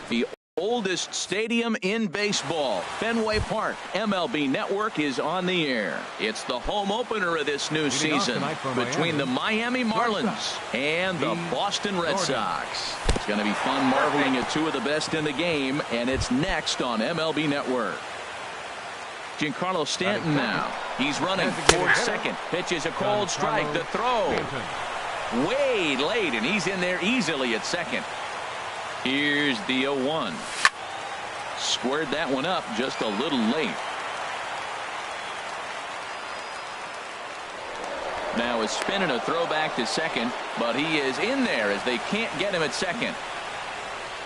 The oldest stadium in baseball, Fenway Park. MLB Network is on the air. It's the home opener of this new season between the Miami Marlins and the Boston Red Sox. It's going to be fun marveling at two of the best in the game, and it's next on MLB Network. Giancarlo Stanton now. He's running towards second. Pitches a cold strike. The throw. Way late, and he's in there easily at second. Here's the 0-1. Squared that one up just a little late. Now is spinning a throw back to second, but he is in there as they can't get him at second.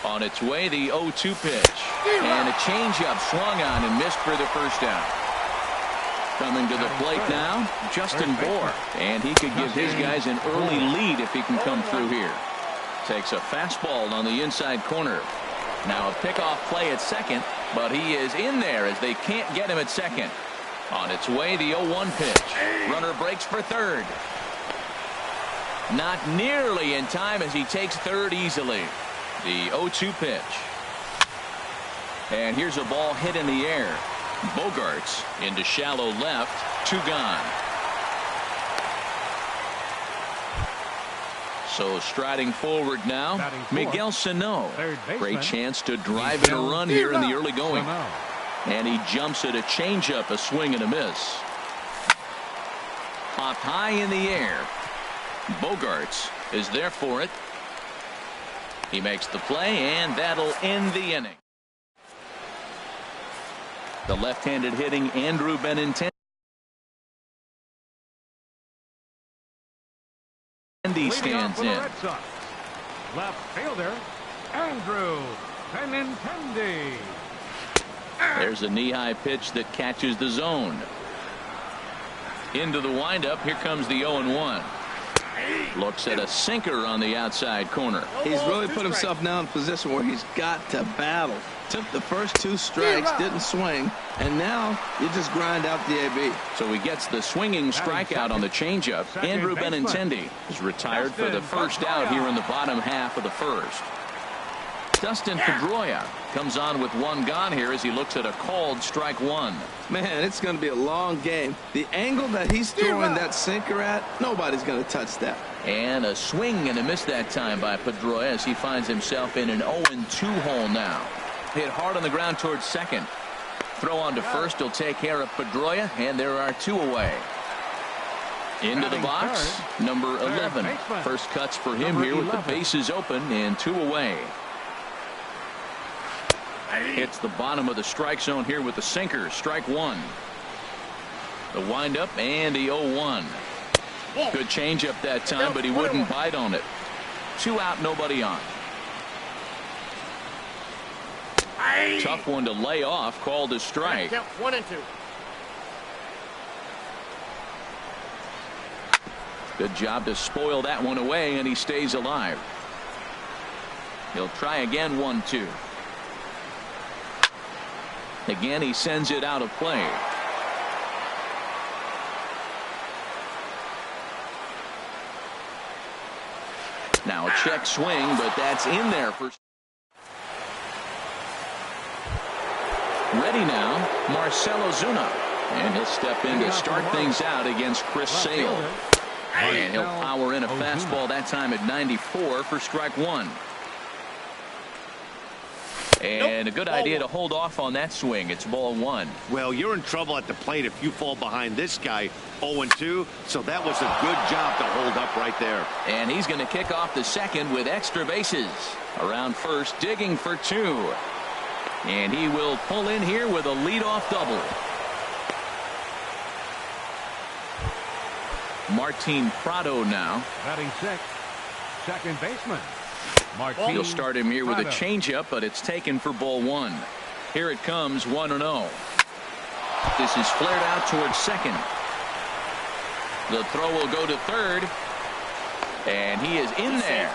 On its way, the 0-2 pitch. And a changeup swung on and missed for the first out. Coming to the plate now, Justin Bour. And he could give his guys an early lead if he can come through here. Takes a fastball on the inside corner. Now a pickoff play at second, but he is in there as they can't get him at second. On its way, the 0-1 pitch. Runner breaks for third. Not nearly in time as he takes third easily. The 0-2 pitch. And here's a ball hit in the air. Bogarts into shallow left. 2 gone. So striding forward now, Miguel Sano. Great chance to drive in a run here in the early going. And he jumps at a changeup, a swing and a miss. Popped high in the air. Bogarts is there for it. He makes the play, and that'll end the inning. The left-handed hitting Andrew Benintendi stands in. Left fielder Andrew Benintendi. There's a knee-high pitch that catches the zone. Into the windup. Here comes the 0-1. Looks at a sinker on the outside corner. He's really put himself now in a position where he's got to battle. Took the first 2 strikes, didn't swing, and now you just grind out the AB. So he gets the swinging strikeout on the changeup. Andrew Benintendi is retired for the first out here in the bottom half of the first. Dustin Pedroia comes on with 1 gone here as he looks at a called strike 1. Man, it's going to be a long game. The angle that he's throwing that sinker at, nobody's going to touch that. And a swing and a miss that time by Pedroia as he finds himself in an 0-2 hole now. Hit hard on the ground towards second. Throw on to first will take care of Pedroia, and there are 2 away. Into the box, number 11. First cuts for him here with the bases open and 2 away. Hits the bottom of the strike zone here with the sinker. Strike 1. The windup and the 0-1. Good changeup that time, but he wouldn't bite on it. 2 out, nobody on. Tough one to lay off, called a strike. 1 and 2. Good job to spoil that one away, and he stays alive. He'll try again. 1-2. Again, he sends it out of play. Now a check swing, but that's in there for. Ready now, Marcell Ozuna. And he'll step in to start things out against Chris Sale. And he'll power in a fastball that time at 94 for strike 1. And a good idea to hold off on that swing. It's ball 1. Well, you're in trouble at the plate if you fall behind this guy 0-2. So that was a good job to hold up right there. And he's going to kick off the second with extra bases. Around first, digging for 2. And he will pull in here with a leadoff double. Martin Prado now. Batting 6th, second baseman. He'll start him here with a changeup, but it's taken for ball 1. Here it comes, 1-0. This is flared out towards second. The throw will go to third, and he is in there.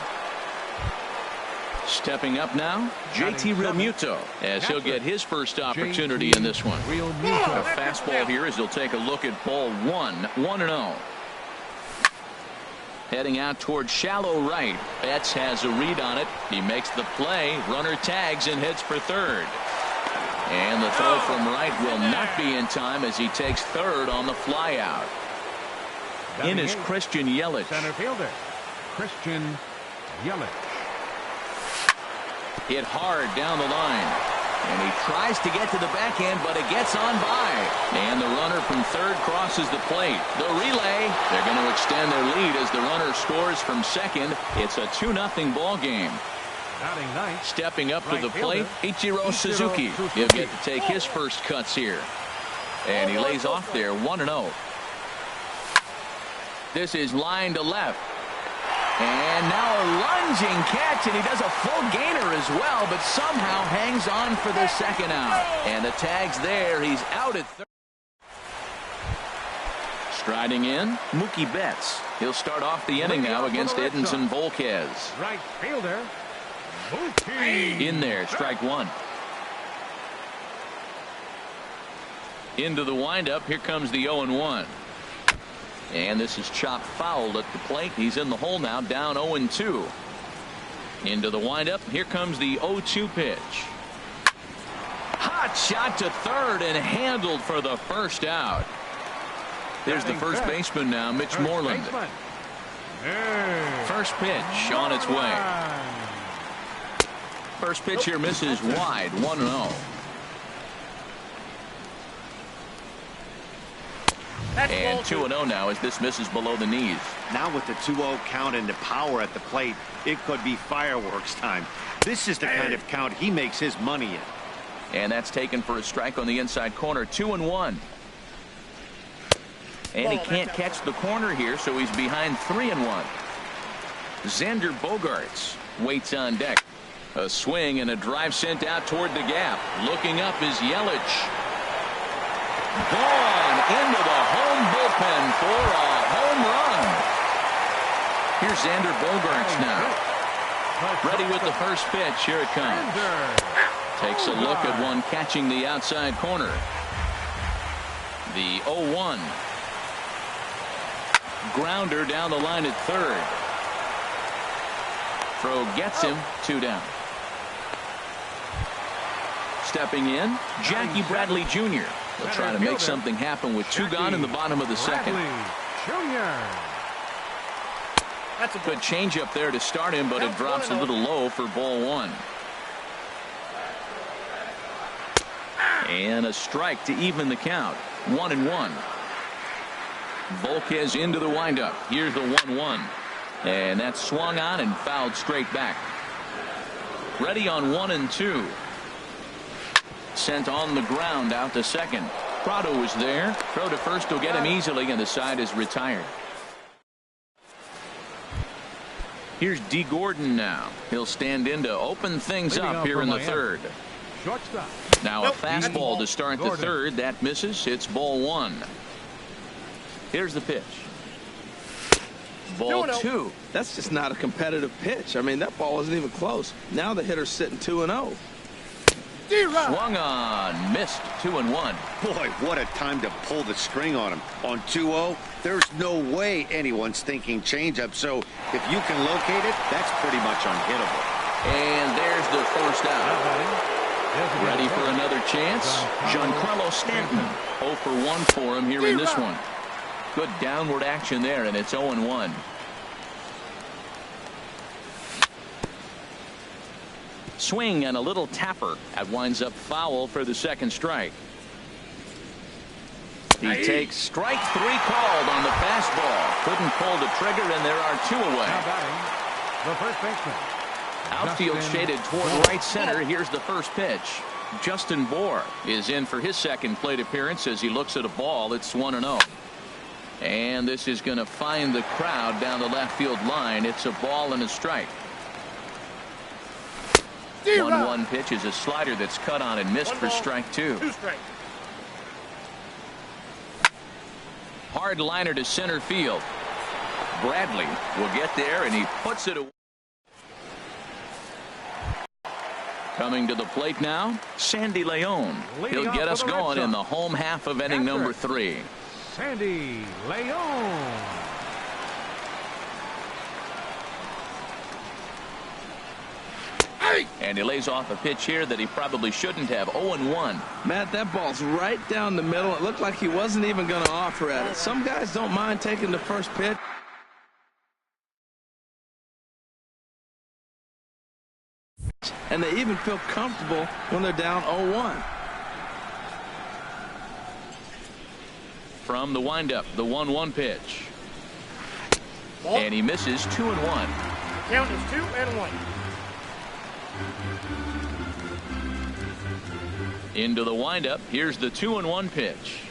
Stepping up now, JT Realmuto, as he'll get his first opportunity in this one. A fastball here as he'll take a look at ball 1, 1-0. Heading out towards shallow right. Betts has a read on it. He makes the play. Runner tags and heads for third. And the throw from right will not be in time as he takes third on the flyout. In is Christian Yelich. Center fielder, Christian Yelich. Hit hard down the line. And he tries to get to the backhand, but it gets on by. And the runner from third crosses the plate. The relay, they're going to extend their lead as the runner scores from second. It's a 2-0 ball game. Stepping up to the plate, Ichiro Suzuki. He'll get to take his first cuts here. And he lays off there 1-0. This is line to left. And now a lunging catch, and he does a full gainer as well, but somehow hangs on for the second out. And the tag's there. He's out at third. Striding in, Mookie Betts. He'll start off the inning now against Edinson Volquez. Right fielder, Mookie. In there, strike one. Into the windup. Here comes the 0-1. And this is chopped foul at the plate. He's in the hole now, down 0-2. Into the windup. Here comes the 0-2 pitch. Hot shot to third and handled for the first out. There's the first baseman now, Mitch Moreland. First pitch on its way. First pitch here misses wide, 1-0. And 2-0 now as this misses below the knees. Now with the 2-0 count and the power at the plate, it could be fireworks time. This is the kind of count he makes his money in. And that's taken for a strike on the inside corner. 2-1. And he can't catch the corner here, so he's behind 3-1. Xander Bogaerts waits on deck. A swing and a drive sent out toward the gap. Looking up is Yelich. Gone into the home bullpen for a home run. Here's Xander Bogaerts now. Ready with the first pitch. Here it comes. Takes a look at one catching the outside corner. The 0-1. Grounder down the line at third. Throw gets him. 2 down. Stepping in, Jackie Bradley Jr. They'll try to make something happen with 2 gone in the bottom of the second. That's a good changeup there to start him, but it drops a little low for ball 1. And a strike to even the count. 1-1. Volquez into the windup. Here's the 1-1. And that's swung on and fouled straight back. Ready on 1-2. Sent on the ground out to second. Prado was there. Throw to first will get him easily, and the side is retired. Here's D. Gordon now. He'll stand in to open things up here in the third. Now a fastball to start the third. That misses. It's ball 1. Here's the pitch. Ball 2. That's just not a competitive pitch. I mean, that ball isn't even close. Now the hitter's sitting 2-0. Swung on, missed. 2-1. Boy, what a time to pull the string on him. On 2-0, there's no way anyone's thinking changeup. So if you can locate it, that's pretty much unhittable. And there's the first out. Ready for another chance. Giancarlo Stanton. 0 for 1 for him here in this one. Good downward action there, and it's 0-1. Swing and a little tapper. That winds up foul for the second strike. He takes strike 3 called on the fastball. Couldn't pull the trigger, and there are 2 away. The first baseman. Outfield shaded toward right center. Here's the first pitch. Justin Bour is in for his second plate appearance as he looks at a ball. It's 1-0. And this is going to find the crowd down the left field line. It's a ball and a strike. 1-1 pitch is a slider that's cut on and missed for strike 2. Hard liner to center field. Bradley will get there, and he puts it away. Coming to the plate now, Sandy Leon. He'll get us going in the home half of inning number 3. Sandy Leon. And he lays off a pitch here that he probably shouldn't have. 0-1. Matt, that ball's right down the middle. It looked like he wasn't even going to offer at it. Some guys don't mind taking the first pitch. And they even feel comfortable when they're down 0-1. From the windup, the 1-1 pitch. And he misses. 2-1. Count is 2-1. Into the windup. Here's the 2-1 pitch.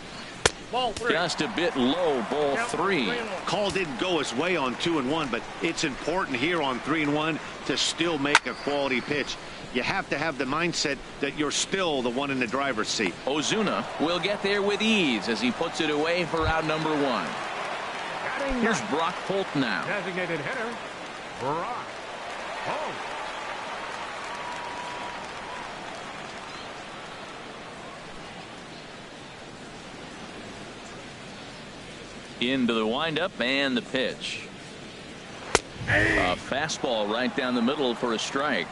Ball 3. Just a bit low. Ball Count 3. 3-1. Call didn't go his way on 2-1, but it's important here on 3-1 to still make a quality pitch. You have to have the mindset that you're still the one in the driver's seat. Ozuna will get there with ease as he puts it away for out number 1. Here's Brock Holt now. Designated hitter, Brock Holt. Into the windup and the pitch. A fastball right down the middle for a strike.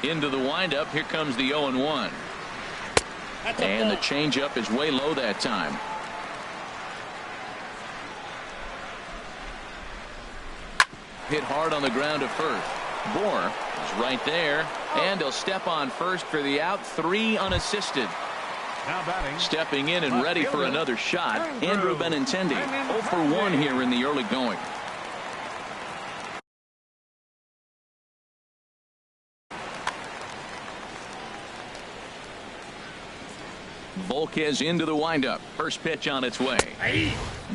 Into the windup. Here comes the 0-1. And the changeup is way low that time. Hit hard on the ground to first. Bohr is right there, and he'll step on first for the out. 3 unassisted. Now batting. Stepping in and ready for another shot, Andrew Benintendi. 0 for 1 here in the early going. Volquez into the windup. First pitch on its way.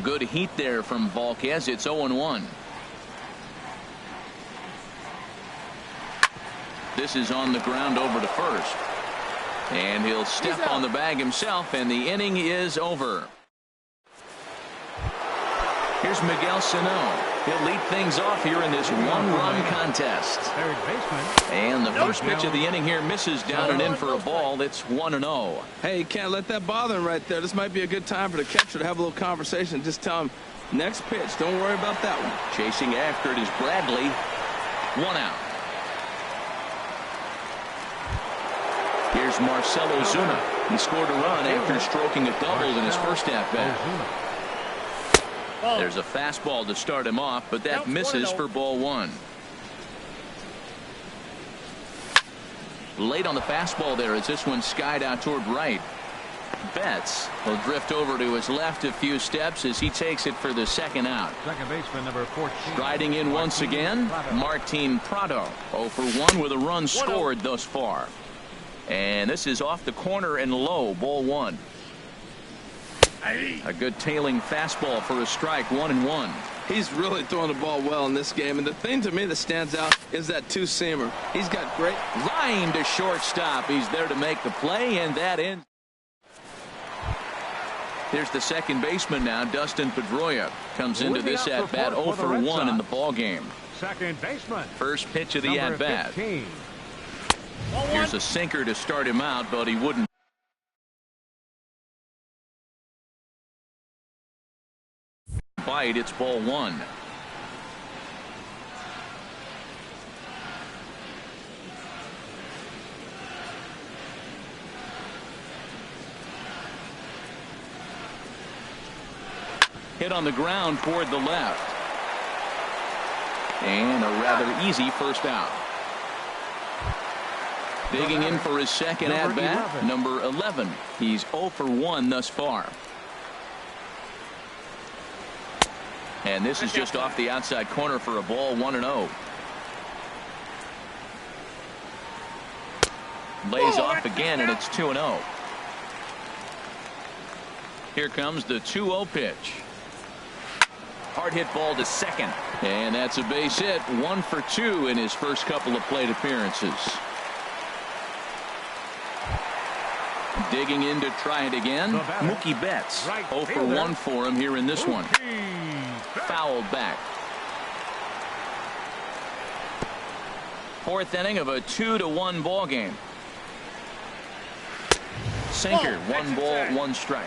Good heat there from Volquez. It's 0-1. This is on the ground over to first. And he'll step on the bag himself, and the inning is over. Here's Miguel Sano. He'll lead things off here in this one-run contest. Third baseman. And the first pitch of the inning here misses down and in for a ball. It's 1-0. Hey, you can't let that bother him right there. This might be a good time for the catcher to have a little conversation. Just tell him, next pitch, don't worry about that one. Chasing after it is Bradley. 1 out. Here's Marcell Ozuna. He scored a run after stroking a double in his first at-bat. There's a fastball to start him off, but that misses for ball 1. Late on the fastball there as this one skied out toward right. Betts will drift over to his left a few steps as he takes it for the second out. Second baseman number 14. Striding in once again, Martin Prado. 0 for 1 with a run scored thus far. And this is off the corner and low. Ball 1. A good tailing fastball for a strike. 1-1. He's really throwing the ball well in this game. And the thing to me that stands out is that two-seamer. He's got great line to shortstop. He's there to make the play, and that ends. Here's the second baseman now, Dustin Pedroia. Comes into this at-bat 0 for 1 in the ball game. Second baseman. First pitch of the at-bat. Here's a sinker to start him out, but he wouldn't. Bite. It's ball 1. Hit on the ground toward the left. And a rather easy first out. Digging in for his second at-bat, number 11. He's 0 for 1 thus far. And this is just off the outside corner for a ball. 1-0. Lays off again, and it's 2-0. Here comes the 2-0 pitch. Hard hit ball to second. And that's a base hit. 1 for 2 in his first couple of plate appearances. Digging in to try it again. Mookie Betts. 0 for 1 for him here in this one. Fouled back. Fourth inning of a 2-1 ball game. Sinker. 1 ball, 1 strike.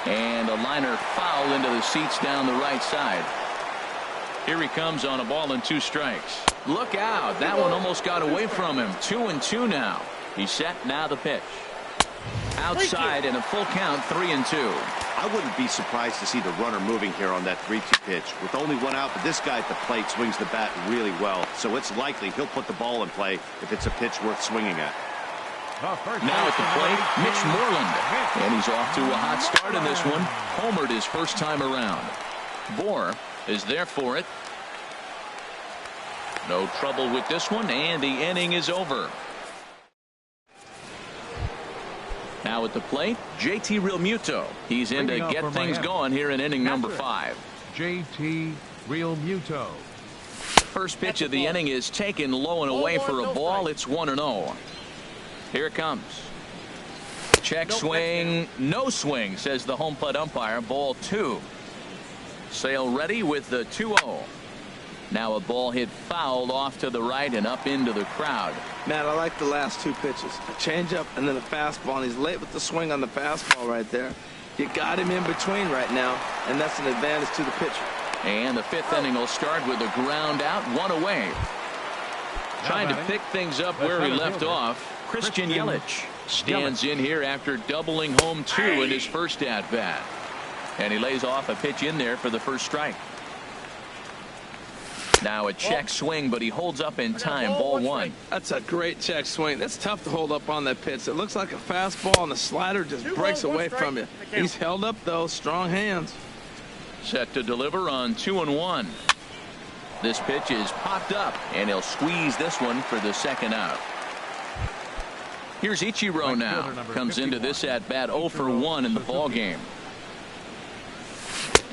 And a liner foul into the seats down the right side. Here he comes on a ball and 2 strikes. Look out. That one almost got away from him. 2-2 now. He's set. Now the pitch. Outside and a full count, 3-2. I wouldn't be surprised to see the runner moving here on that 3-2 pitch. With only 1 out, but this guy at the plate swings the bat really well. So it's likely he'll put the ball in play if it's a pitch worth swinging at. Now at the plate, Mitch Moreland. And he's off to a hot start in this one. Homered his first time around. Bohr is there for it. No trouble with this one, and the inning is over. Now at the plate, JT Realmuto. He's in to get things going here in inning number 5. JT Realmuto. First pitch of the inning is taken low and away for a ball. It's 1-0. Here it comes. Check swing. No swing, says the home plate umpire. Ball 2. Sale ready with the 2-0. Now a ball hit fouled off to the right and up into the crowd. Matt, I like the last 2 pitches. A changeup and then a fastball. And he's late with the swing on the fastball right there. You got him in between right now, and that's an advantage to the pitcher. And the 5th inning will start with a ground out, 1 away. Trying to pick things up where he left off. Christian Yelich stands in here after doubling home 2 in his first at-bat. And he lays off a pitch in there for the first strike. Now a check swing, but he holds up in time. Ball 1. That's a great check swing. That's tough to hold up on that pitch. It looks like a fastball, and the slider just breaks away from you. He's held up, though. Strong hands. Set to deliver on 2-1. This pitch is popped up, and he'll squeeze this one for the 2nd out. Here's Ichiro now. Comes into this at-bat 0 for 1 in the ball game.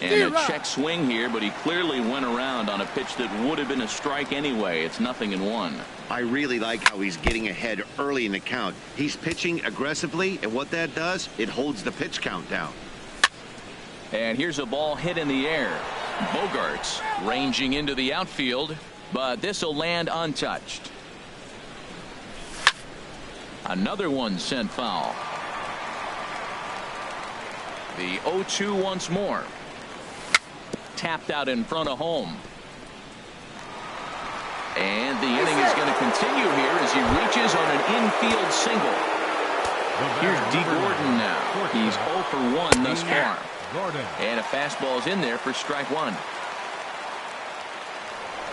And a check swing here, but he clearly went around on a pitch that would have been a strike anyway. It's 0-1. I really like how he's getting ahead early in the count. He's pitching aggressively, and what that does, it holds the pitch count down. And here's a ball hit in the air. Bogarts ranging into the outfield, but this will land untouched. Another one sent foul. The 0-2 once more. Tapped out in front of home. And the inning is going to continue here as he reaches on an infield single. Here's D. Gordon now. He's 0 for 1 thus far. And a fastball's in there for strike 1.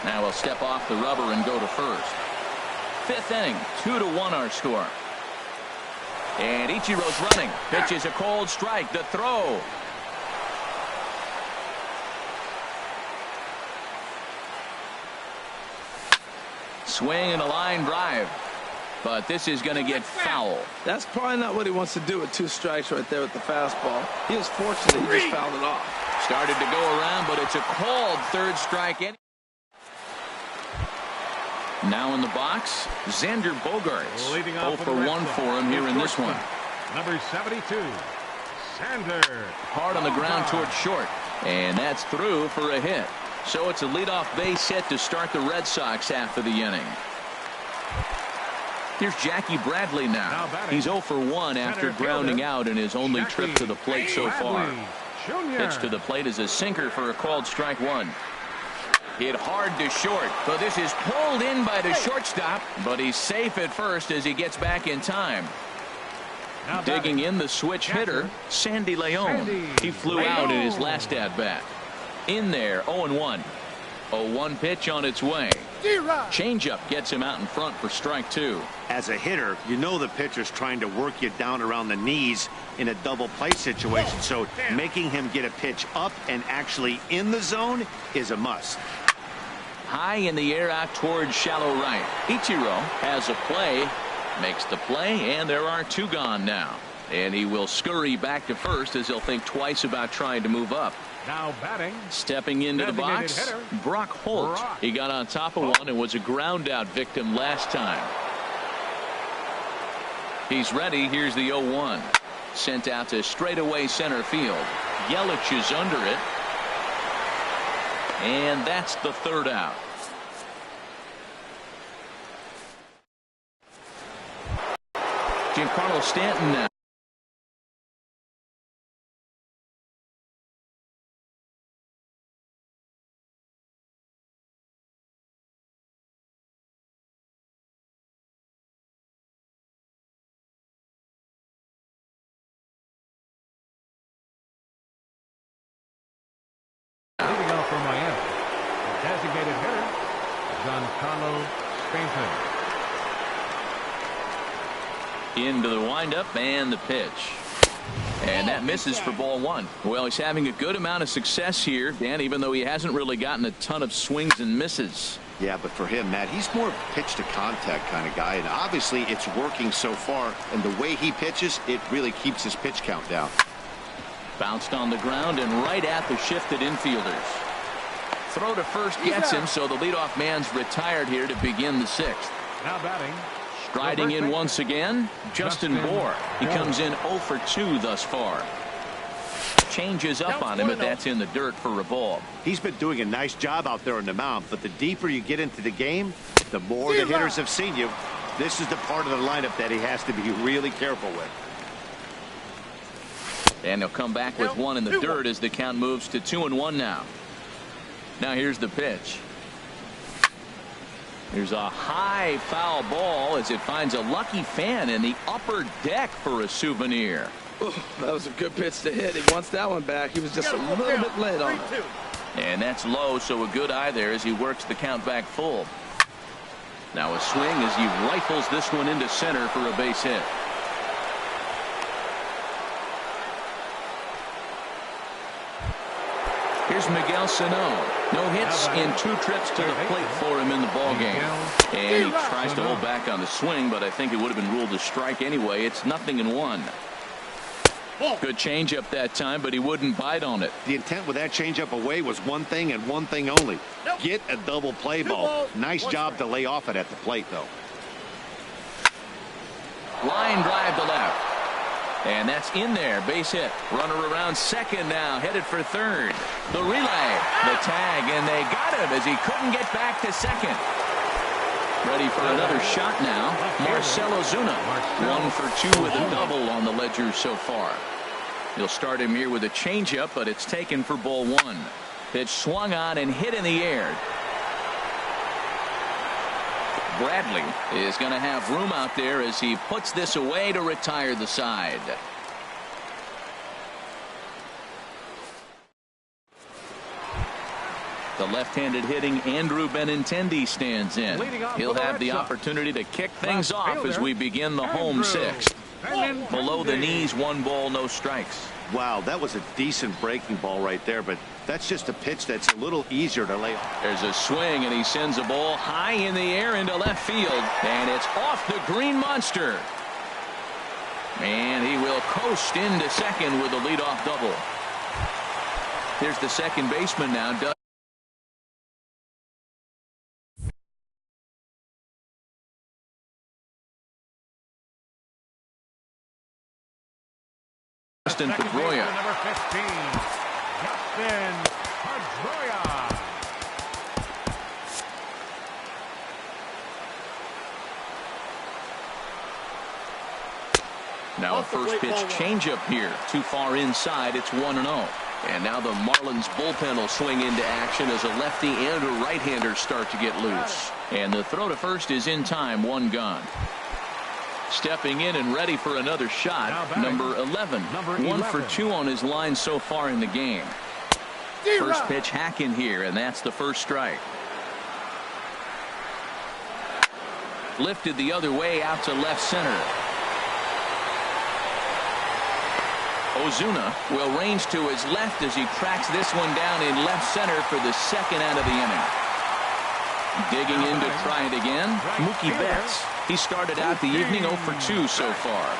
Now he'll step off the rubber and go to first. 5th inning, 2-1 our score. And Ichiro's running. Pitches a cold strike. The throw. Swing and a line drive. But this is going to get foul. That's probably not what he wants to do with 2 strikes right there with the fastball. He was fortunate he just fouled it off. Started to go around, but it's a called 3rd strike. Now in the box, Xander Bogaerts. 0 for 1 for him here in this one. Number 72, Xander. Hard on the ground towards short. And that's through for a hit. So it's a leadoff base hit to start the Red Sox half of the inning. Here's Jackie Bradley now. He's 0 for 1 after grounding out in his only trip to the plate so far. Pitch to the plate is a sinker for a called strike 1. Hit hard to short, but this is pulled in by the shortstop, but he's safe at first as he gets back in time. Digging in the switch hitter, Sandy Leon. He flew out in his last at-bat. In there, 0-1. 0-1 pitch on its way. Changeup gets him out in front for strike 2. As a hitter, you know the pitcher's trying to work you down around the knees in a double play situation, so making him get a pitch up and actually in the zone is a must. High in the air out towards shallow right. Ichiro has a play, makes the play, and there are 2 gone now. And he will scurry back to first as he'll think twice about trying to move up. Now batting. Stepping into the box, hitter, Brock Holt. He got on top of one and was a ground out victim last time. He's ready. Here's the 0-1. Sent out to straightaway center field. Yelich is under it. And that's the 3rd out. Giancarlo Stanton now. Giancarlo Stanton. Into the windup and the pitch. And that misses for ball one. Well, he's having a good amount of success here, Dan, even though he hasn't really gotten a ton of swings and misses. Yeah, but for him, Matt, he's more pitch to contact kind of guy, and obviously it's working so far, and the way he pitches, it really keeps his pitch count down. Bounced on the ground and right at the shifted infielders. Throw to first gets him, so the leadoff man's retired here to begin the sixth. Now batting. Striding in once again, Justin Bour. He comes in 0 for 2 thus far. Changes up on him, but that's in the dirt for a ball. He's been doing a nice job out there on the mound, but the deeper you get into the game, the more the hitters have seen you. This is the part of the lineup that he has to be really careful with. And he'll come back with one in the dirt as the count moves to 2-1 now. Now here's the pitch. There's a high foul ball as it finds a lucky fan in the upper deck for a souvenir. Ooh, that was a good pitch to hit. He wants that one back. He was just a little bit late on it. And that's low, so a good eye there as he works the count back full. Now a swing as he rifles this one into center for a base hit. Here's Miguel Sano. No hits in 2 trips to the plate for him in the ballgame. And he tries to hold back on the swing, but I think it would have been ruled a strike anyway. It's 0-1. Good changeup that time, but he wouldn't bite on it. The intent with that changeup away was one thing and one thing only. Get a double play ball. Nice job to lay off it at the plate, though. Line drive to left. And that's in there. Base hit. Runner around second now. Headed for third. The relay. The tag. And they got him as he couldn't get back to second. Ready for another shot now. Marcell Ozuna. 1 for 2 with a double on the ledger so far. He'll start him here with a changeup, but it's taken for ball one. Pitch swung on and hit in the air. Bradley is going to have room out there as he puts this away to retire the side. The left-handed hitting Andrew Benintendi stands in. He'll have the opportunity to kick things off as we begin the home sixth. Below the knees, 1 ball, no strikes. Wow, that was a decent breaking ball right there, but that's just a pitch that's a little easier to lay off. There's a swing, and he sends a ball high in the air into left field, and it's off the green monster. And he will coast into second with a leadoff double. Here's the second baseman now, Justin Pedroia. Number 15, Justin Pedroia. Now a first pitch changeup here. Too far inside. It's 1-0. And now the Marlins bullpen will swing into action as a lefty and a right-hander start to get loose. And the throw to first is in time. 1 gone. Stepping in and ready for another shot, number 11. 1 for 2 on his line so far in the game. First pitch hack in here, and that's the first strike. Lifted the other way out to left center. Ozuna will range to his left as he tracks this one down in left center for the second out of the inning. Digging in to try it again, Mookie Betts. He started out the evening 0 for 2 so far.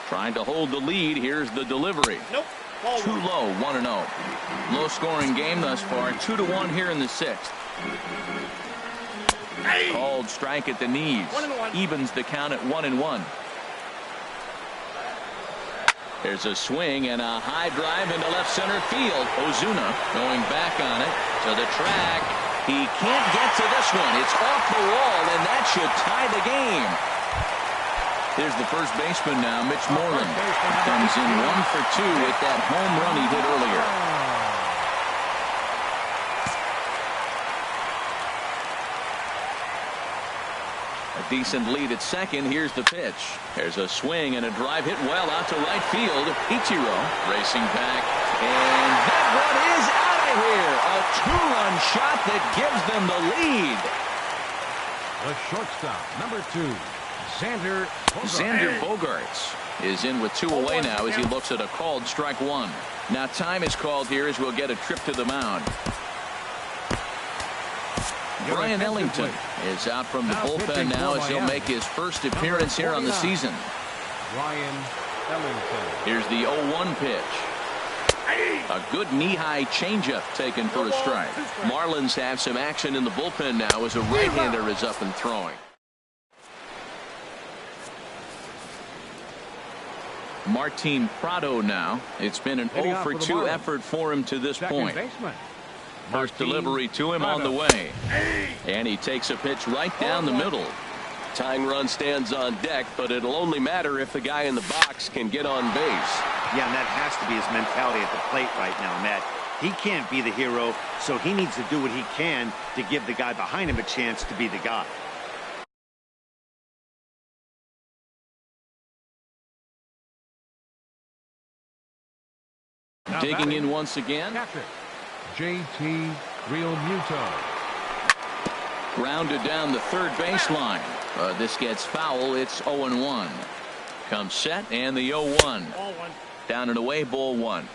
Trying to hold the lead. Here's the delivery. Too low, 1-0. Low scoring game thus far. 2-1 here in the sixth. Called strike at the knees. Evens the count at 1-1. There's a swing and a high drive into left center field. Ozuna going back on it to the track. He can't get to this one. It's off the wall, and that should tie the game. Here's the first baseman now, Mitch Moreland. Comes in 1 for 2 with that home run he hit earlier. A decent lead at second. Here's the pitch. There's a swing and a drive hit well out to right field. Ichiro racing back, and that one is out of here. A two-run shot that gives them the lead. The shortstop, number 2, Xander Bogaerts is in with 2 away now as he looks at a called strike 1. Now time is called here as we'll get a trip to the mound. Brian Ellington is out from the bullpen now as he'll make his first appearance here on the season. Brian Ellington. Here's the 0-1 pitch. A good knee-high changeup taken for a strike. Marlins have some action in the bullpen now as a right-hander is up and throwing. Martin Prado now. It's been an 0 for 2 effort for him to this point. First delivery to him on the way. And he takes a pitch right down the middle. Tying run stands on deck, but it'll only matter if the guy in the box can get on base. Yeah, and that has to be his mentality at the plate right now, Matt. He can't be the hero, so he needs to do what he can to give the guy behind him a chance to be the guy. Digging in once again. JT Realmuto. Grounded down the third baseline. This gets foul. It's 0-1. Comes set and the 0-1. Down and away, ball 1.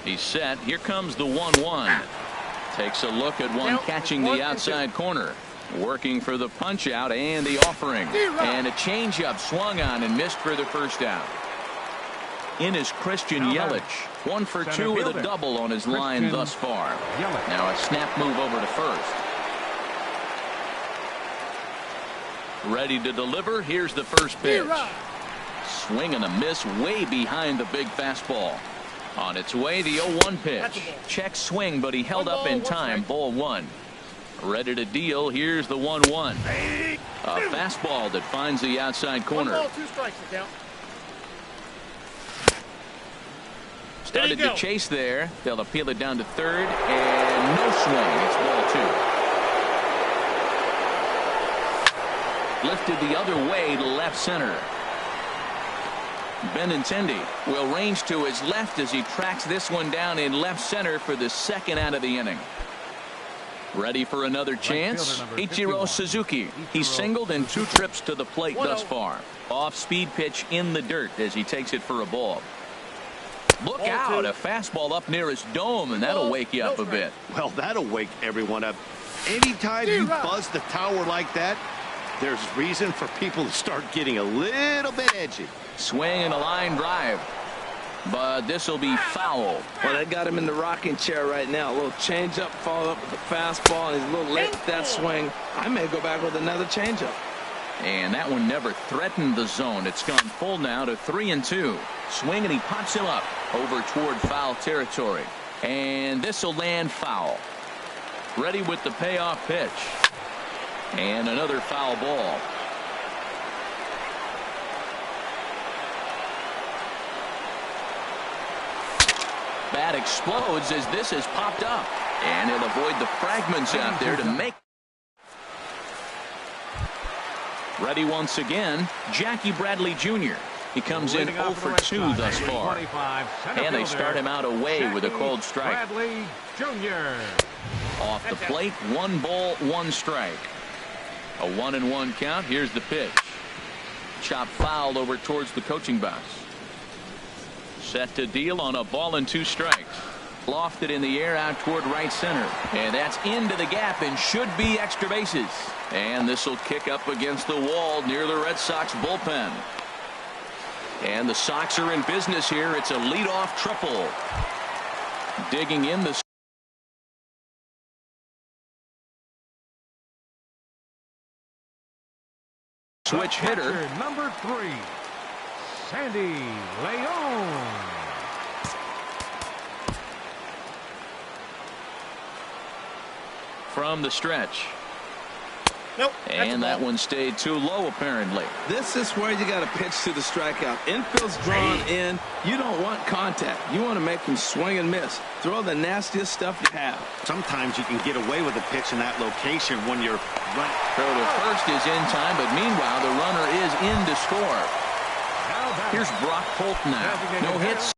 He's set. Here comes the 1-1. Takes a look at one catching the outside corner. Working for the punch out and the offering. And a changeup swung on and missed for the first out. In is Christian Yelich. 1 for 2 with a double on his line thus far. Now a snap move over to first. Ready to deliver. Here's the first pitch. Swing and a miss way behind the big fastball. On its way, the 0-1 pitch. Check swing, but he held up in time. Ball 1. Ready to deal. Here's the 1-1. A fastball that finds the outside corner. 1 ball, 2 strikes to count. Started to chase there. They'll appeal it down to third, and no swing. It's ball 2. Lifted the other way to left center. Benintendi will range to his left as he tracks this one down in left center for the second out of the inning. Ready for another chance. Ichiro Suzuki. He's singled in 2 trips to the plate thus far. Off-speed pitch in the dirt as he takes it for a ball. Look out, a fastball up near his dome, and that'll wake you up a bit. Well, that'll wake everyone up. Anytime you buzz the tower like that, there's reason for people to start getting a little bit edgy. Swing and a line drive. But this will be foul. Well, they got him in the rocking chair right now. A little changeup followed up with the fastball, and he's a little late with that swing. I may go back with another changeup. And that one never threatened the zone. It's gone full now to 3-2. Swing, and he pops him up over toward foul territory. And this will land foul. Ready with the payoff pitch. And another foul ball. Bat explodes as this has popped up. And he'll avoid the fragments out there to make. Ready once again, Jackie Bradley Jr. He comes in 0 for 2 thus far. And they start him out away with a cold strike. Bradley Jr. Off the plate, 1 ball, 1 strike. A 1-1 count. Here's the pitch. Chop fouled over towards the coaching box. Set to deal on a ball and 2 strikes. Lofted in the air out toward right center. And that's into the gap and should be extra bases. And this will kick up against the wall near the Red Sox bullpen. And the Sox are in business here. It's a leadoff triple. Digging in the switch hitter. Number 3, Sandy Leon. From the stretch. Nope. And that one stayed too low, apparently. This is where you got to pitch to the strikeout. Infield's drawn in. You don't want contact. You want to make him swing and miss. Throw the nastiest stuff you have. Sometimes you can get away with a pitch in that location when you're running. Throw to first is in time, but meanwhile the runner is in to score. Here's Brock Holt now. No hits.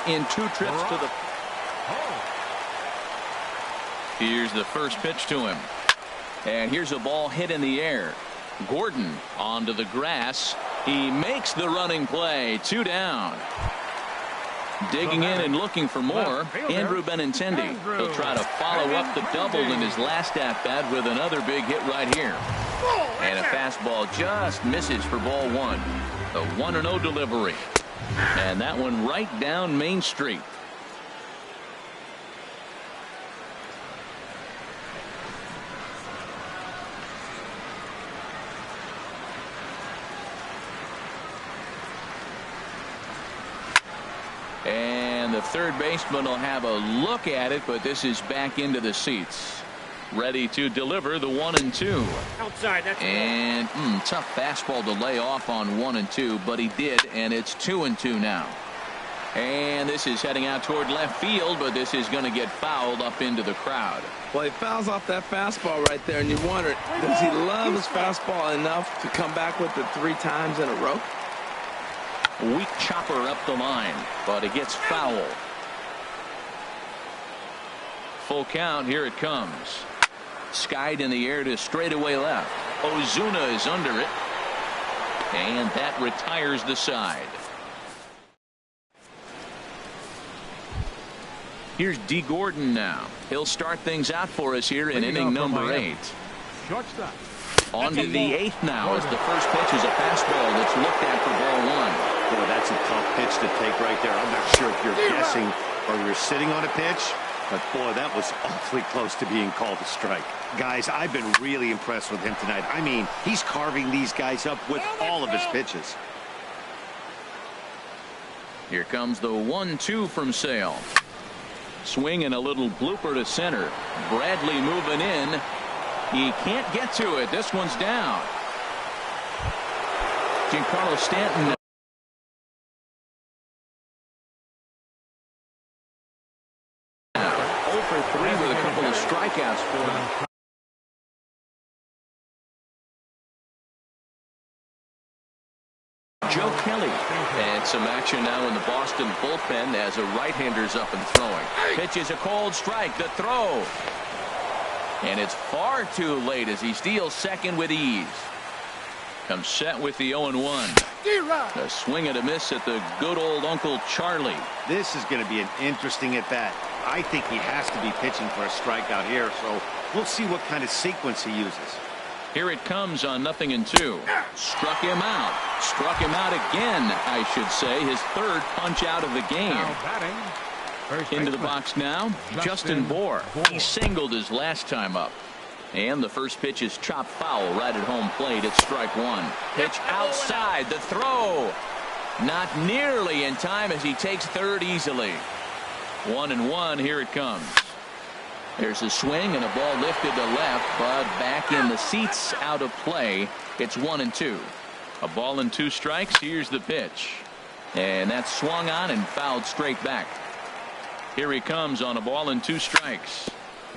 in 2 trips to the... Here's the first pitch to him. And here's a ball hit in the air. Gordon onto the grass. He makes the running play. 2 down. Digging in and looking for more, Andrew Benintendi. He'll try to follow up the double in his last at-bat with another big hit right here. And a fastball just misses for ball 1. The 1-0 delivery. And that one right down Main Street. And the third baseman will have a look at it, but this is back into the seats. Ready to deliver the 1-2. Outside, that's and tough fastball to lay off on 1-2, but he did, and it's 2-2 now. And this is heading out toward left field, but this is going to get fouled up into the crowd. Well, he fouls off that fastball right there, and you wonder, does he love his fastball enough to come back with it 3 times in a row? Weak chopper up the line, but it gets foul. Full count, here it comes. Skied in the air to straightaway left. Ozuna is under it. And that retires the side. Here's D. Gordon now. He'll start things out for us here in inning number 8. Shortstop. On to the 8th now as the first pitch is a fastball that's looked at for ball 1. Boy, that's a tough pitch to take right there. I'm not sure if you're guessing or you're sitting on a pitch, but boy, that was awfully close to being called a strike. Guys, I've been really impressed with him tonight. I mean, he's carving these guys up with all of his pitches. Here comes the 1-2 from Sale. Swing and a little blooper to center. Bradley moving in. He can't get to it. This one's down. Giancarlo Stanton. 0 for 3 with a couple of strikeouts for him. Joe Kelly. And some action now in the Boston bullpen as a right-hander's up and throwing. Pitch is a cold strike. The throw. And it's far too late as he steals second with ease. Comes set with the 0-1. A swing and a miss at the good old Uncle Charlie. This is going to be an interesting at-bat. I think he has to be pitching for a strikeout here, so we'll see what kind of sequence he uses. Here it comes on 0-2. Struck him out. Struck him out again, I should say. His 3rd punch out of the game. Into the box now, Justin Bour. He singled his last time up. And the first pitch is chopped foul right at home plate. It's strike 1. Pitch outside. The throw. Not nearly in time as he takes 3rd easily. 1-1. Here it comes. There's a swing and a ball lifted to left, but back in the seats, out of play. It's 1-2. A ball and 2 strikes. Here's the pitch. And that's swung on and fouled straight back. Here he comes on a ball and 2 strikes.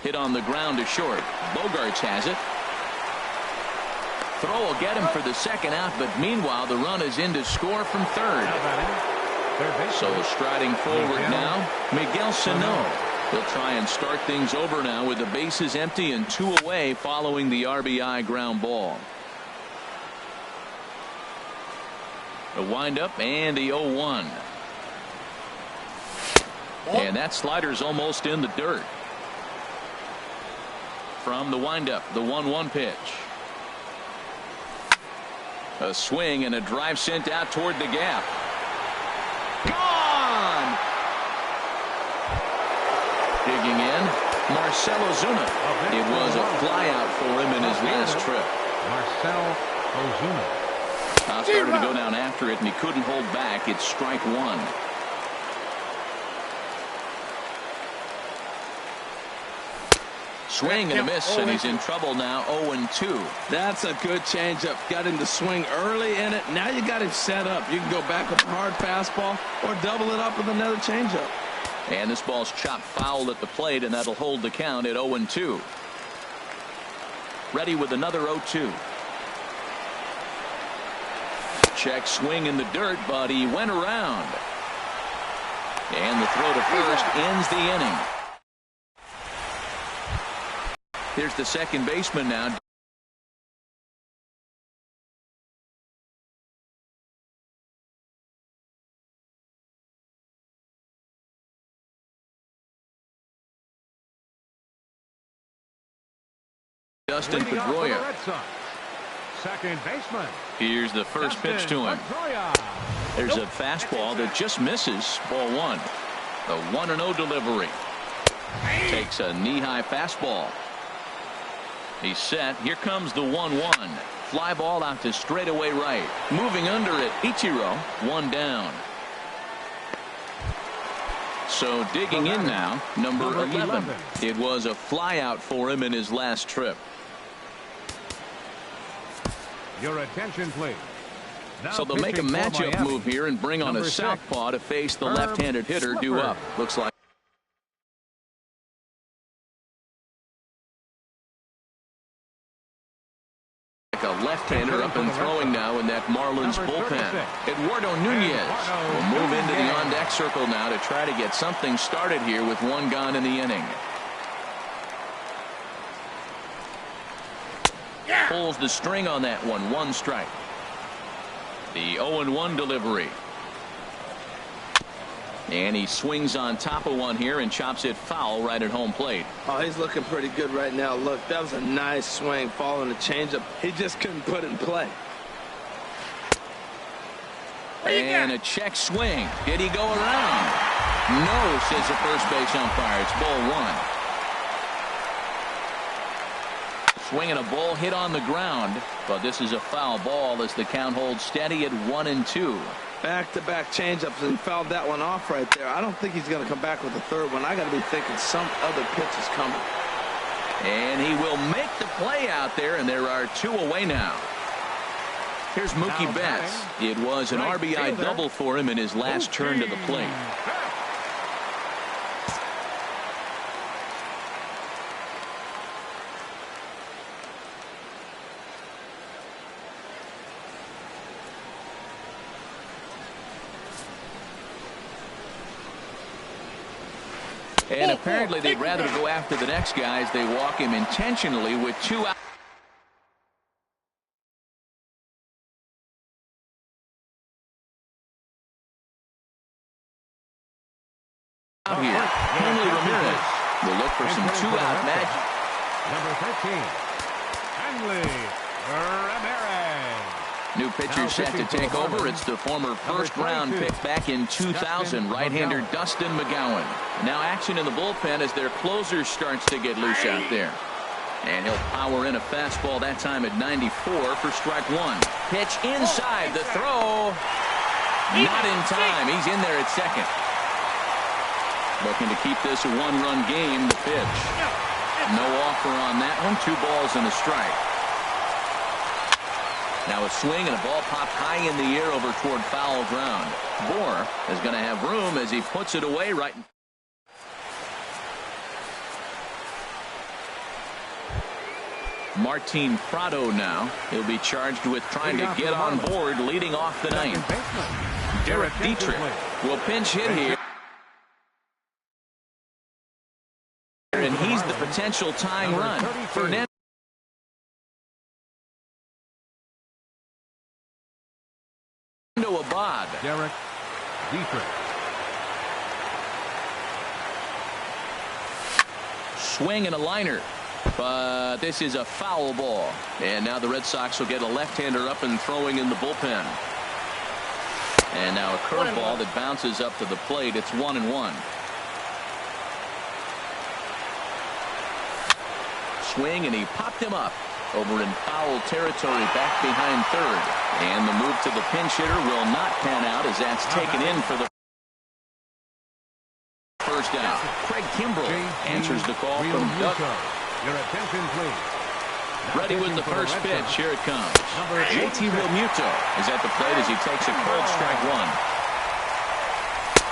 Hit on the ground to short. Bogarts has it. Throw will get him for the 2nd out, but meanwhile the run is in to score from 3rd. So striding forward now, Miguel Sano. He'll try and start things over now with the bases empty and 2 away following the RBI ground ball. The windup and the 0-1. And that slider's almost in the dirt. From the windup, the 1-1 pitch. A swing and a drive sent out toward the gap. Gone! Digging in, Marcell Ozuna. It was a flyout for him in his last trip. Marcell Ozuna. Started to go down after it, and he couldn't hold back. It's strike 1. Swing and a miss, and he's in trouble now. 0-2. That's a good changeup. Got him to swing early in it. Now you got him set up. You can go back with a hard fastball or double it up with another changeup. And this ball's chopped foul at the plate, and that'll hold the count at 0-2. Ready with another 0-2. Check swing in the dirt, but he went around. And the throw to first ends the inning. Here's the second baseman now. Dustin Pedroia. Second baseman. Here's the first pitch to him. There's a fastball that just misses. Ball one. The 1-0 delivery. Takes a knee-high fastball. He's set. Here comes the 1-1. Fly ball out to straightaway right. Moving under it, Ichiro. One down. So digging in now, number 11. It was a fly out for him in his last trip. Your attention, please. So they'll make a matchup move here and bring on a southpaw to face the left-handed hitter due up. Looks like a left-hander up and throwing now in that Marlins bullpen. Eduardo Nunez will move into the on-deck circle now to try to get something started here with one gone in the inning. Pulls the string on that one. One strike. The 0-1 delivery. And he swings on top of one here and chops it foul right at home plate. Oh, he's looking pretty good right now. Look, that was a nice swing following the changeup. He just couldn't put it in play. And a check swing. Did he go around? No, says the first base umpire. It's ball one. Swinging a ball hit on the ground, but this is a foul ball as the count holds steady at 1-2. Back-to-back changeups and fouled that one off right there. I don't think he's going to come back with the third one. I got to be thinking some other pitch is coming. And he will make the play out there, and there are two away now. Here's Mookie Betts. It was an RBI double for him in his last turn to the plate. And apparently they'd rather go after the next guy as they walk him intentionally with two out. Out here, Henry Ramirez will look for some two-out magic. Number 13, Henry Ramirez. New pitcher set to take over. It's the former first-round pick back in 2000, right-hander Dustin McGowan. Now action in the bullpen as their closer starts to get loose out there. And he'll power in a fastball that time at 94 for strike one. Pitch inside. The throw. Not in time. He's in there at second. Looking to keep this a one-run game. The pitch. No offer on that one. 2 balls and a strike. Now a swing and a ball popped high in the air over toward foul ground. Bohr is going to have room as he puts it away right. Martin Prado now. He'll be charged with trying to get on board leading off the ninth. Derek Dietrich will pinch hit here. And he's the potential tying run. Fernandez. Abad. Derek Dietrich. Swing and a liner, but this is a foul ball. And now the Red Sox will get a left-hander up and throwing in the bullpen. And now a curveball that bounces up to the plate. It's 1-1. Swing, and he popped him up over in foul territory back behind third. And the move to the pinch hitter will not pan out as that's taken in for the first out. Craig Kimbrell answers the call from Duck. Your attention, please. Ready with the first pitch. Here it comes. JT Realmuto is at the plate as he takes a cold strike one.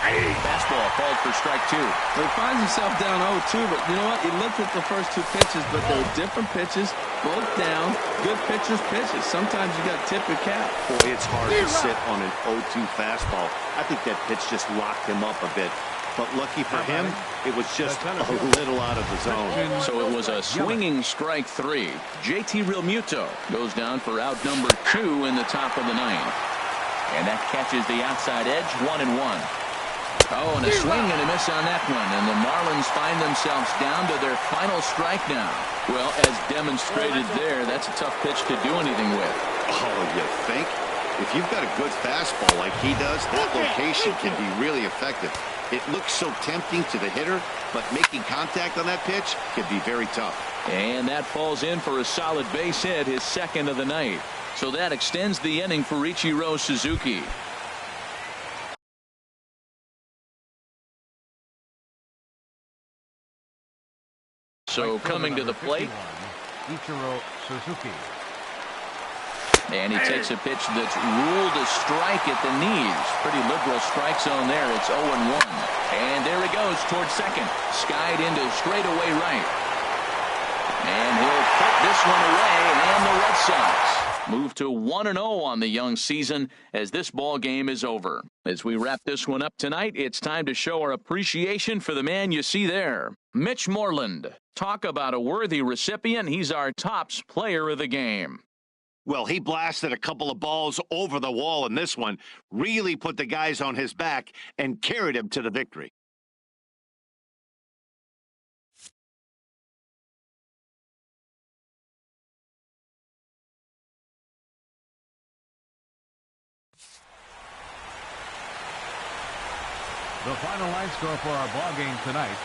Fastball called for strike 2. He finds himself down 0-2, but you know what? He looked at the first 2 pitches, but they were different pitches, both down. Good pitchers pitches. Sometimes you got to tip your cap. Boy, it's hard to sit on an 0-2 fastball. I think that pitch just locked him up a bit. But lucky for him, it was just a little out of the zone. So it was a swinging strike 3. JT Realmuto goes down for out number 2 in the top of the 9th. And that catches the outside edge, 1-1. Oh, and a swing and a miss on that one. And the Marlins find themselves down to their final strike now. Well, as demonstrated there, that's a tough pitch to do anything with. Oh, you think? If you've got a good fastball like he does, that location can be really effective. It looks so tempting to the hitter, but making contact on that pitch can be very tough. And that falls in for a solid base hit, his second of the night. So that extends the inning for Ichiro Suzuki. So coming to the plate, Ichiro Suzuki. and he takes a pitch that's ruled a strike at the knees. Pretty liberal strike zone there. It's 0-1. And there he goes towards second. Skied into straightaway right. And he'll put this one away, and the Red Sox move to 1-0 on the young season as this ball game is over. As we wrap this one up tonight, it's time to show our appreciation for the man you see there, Mitch Moreland. Talk about a worthy recipient. He's our tops player of the game. Well, he blasted a couple of balls over the wall in this one, really put the guys on his back and carried him to the victory. The final line score for our ball game tonight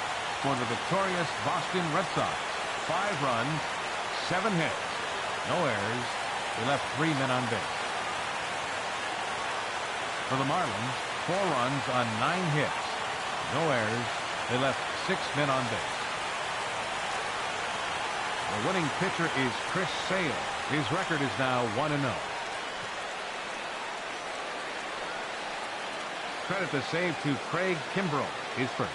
for the victorious Boston Red Sox. 5 runs, 7 hits, no errors. They left 3 men on base. For the Marlins, 4 runs on 9 hits, no errors. They left 6 men on base. The winning pitcher is Chris Sale. His record is now 1-0. Credit the save to Craig Kimbrell, his first.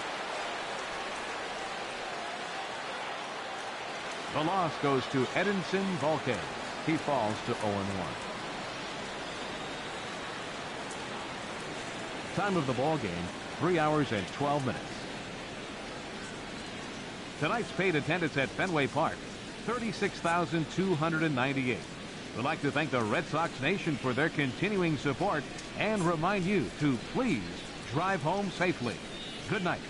The loss goes to Edinson Volquez. He falls to 0-1. Time of the ball game, 3 hours and 12 minutes. Tonight's paid attendance at Fenway Park, 36,298. We'd like to thank the Red Sox Nation for their continuing support and remind you to please drive home safely. Good night.